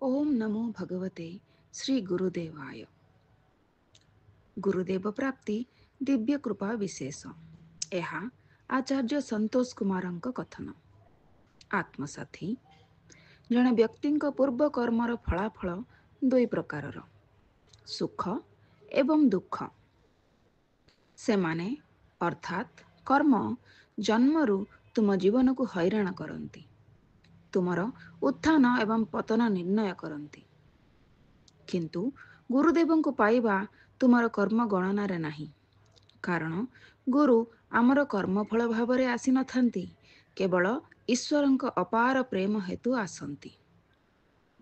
ओम नमो भगवते श्री गुरुदेवाय। गुरुदेव प्राप्ति दिव्य कृपा विशेष। यह आचार्य संतोष कुमारଙ୍କ कथन। आत्मसाथी जड़े व्यक्ति पूर्व कर्मर फलाफल दुई प्रकारर, सुख एवं दुख। सेमाने अर्थात कर्म जन्मरू तुम जीवन को हैरान करती, तुमर उत्थान एवं पतन निर्णय करती। किंतु गुरुदेव को पाइबा तुमर कर्म गणनारे नहीं, कारण गुरु आमर कर्मफल भाव आसी नथांती, केवल ईश्वरଙ୍କ अपार प्रेम हेतु आसंती।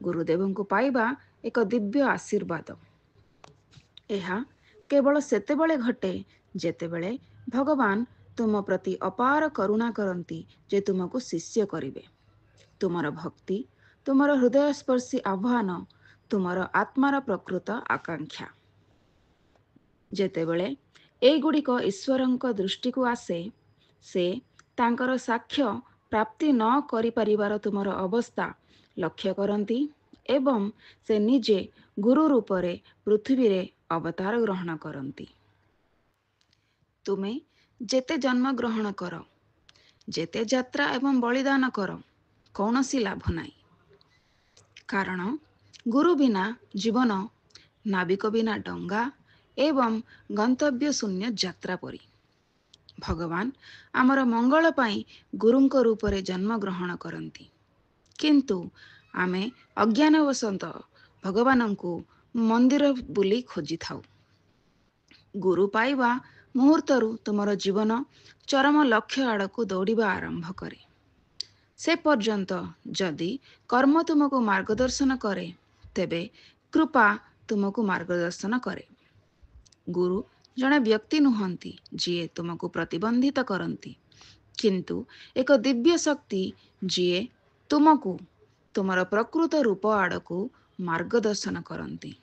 गुरुदेव को पाइबा एक दिव्य आशीर्वाद। यह केवल सेतेबेले घटे जेतेबेले भगवान तुम प्रति अपार करुणा करती जे तुमको शिष्य करिवे। तुमर भक्ति, तुमर हृदयस्पर्शी आह्वान, तुमर आत्मार प्रकृत आकांक्षा जेतेबेले एगुड़िक ईश्वरଙ୍କ दृष्टि को आसे, से तांकर साक्ष्य प्राप्ति न करि परिवार तुमर अवस्था लक्ष्य करती एवं से निजे गुरु रूपरे पृथ्वी रे अवतार ग्रहण करती। तुमे जेते जन्म ग्रहण कर, जेते यात्रा एवं बलिदान कर, कौनसी लाभ नाही। कारण गुरु बिना जीवन नाविक बिना डंगा एवं गंतव्य शून्य यात्रा परी। भगवान आमर मंगल पाई गुरुंक रूपरे जन्म ग्रहण करती, किंतु आमे अज्ञानवशत भगवान को मंदिर बुली खोजी थाउ। गुरु पाइबा मुहूर्तरु तुमर जीवन चरम लक्ष्य आड़क दौड़िबा आरंभ करे। से पर्यंत जदि कर्म तुमको मार्गदर्शन करे, तेबे कृपा तुमको मार्गदर्शन करे। गुरु जड़े व्यक्ति नुहंती जीए तुमको प्रतिबंधित करती, किंतु एक दिव्य शक्ति जीए तुमको तुमर प्रकृत रूप आड़क मार्गदर्शन करती।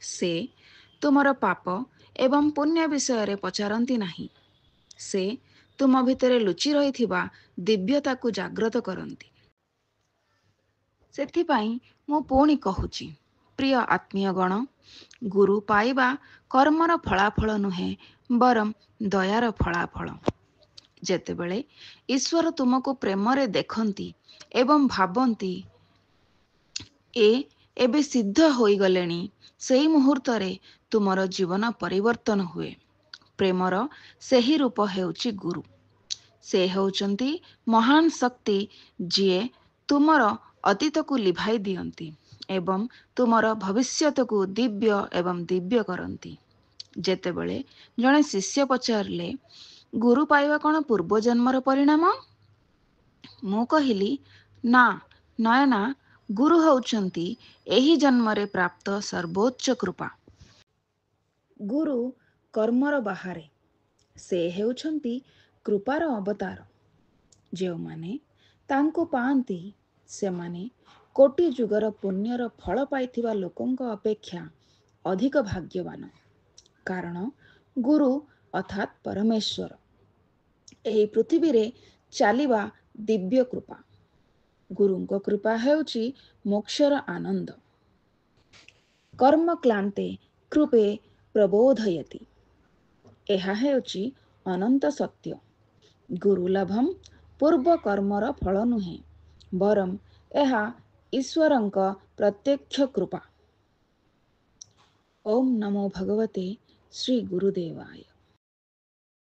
से तुमर पाप एवं पुण्य विषय पचारती नहीं, से तुम भितर लुचि रही दिव्यता को जाग्रत करती। सेथिपाई मु पुणी कहूची, प्रिय आत्मीयगण, गुरु पाइबा कर्मर फलाफल नुहे बरम दयार फलाफल। जेतेबेले ईश्वर तुमको प्रेमरे देखती एवं भाबती ए एबे सिद्ध होई गलेनी, सेही मुहूर्तरे तुमर जीवन परिवर्तन हुए। प्रेमर सेही रूप हेउची गुरु। से हेउचंती महान शक्ति जिए तुमर अतीत को लिभाई दियंती एवं तुमर भविष्यत को दिव्य एवं दिव्य करती। जेतेबेले जड़े शिष्य पचारिले, गुरु पाइबा कौन पूर्व जन्मर परिणाम? मु कहिली, ना नयना, गुरु होउचंती एही जन्मरे प्राप्त सर्वोच्च कृपा। गुरु कर्मर बाहारे, से हेउचंती कृपार अवतार। जो माने तांको पाआंती सेमाने कोटि जुगर पुण्यर फल पाइथिबा लोकंक अपेक्षा अधिक भाग्यवान। कारण गुरु अर्थात परमेश्वर एही पृथ्वी रे चालिबा दिव्य कृपा। गुरुंक कृपा हेउची मोक्षर आनंद। कर्म क्लांते कृपे प्रबोधयति, एहा हेउची अनंत सत्य। गुरुलाभम पूर्व कर्मर फल नुहे, बरम एहा ईश्वरंक प्रत्यक्ष कृपा। ओम नमो भगवते श्री गुरुदेवाय।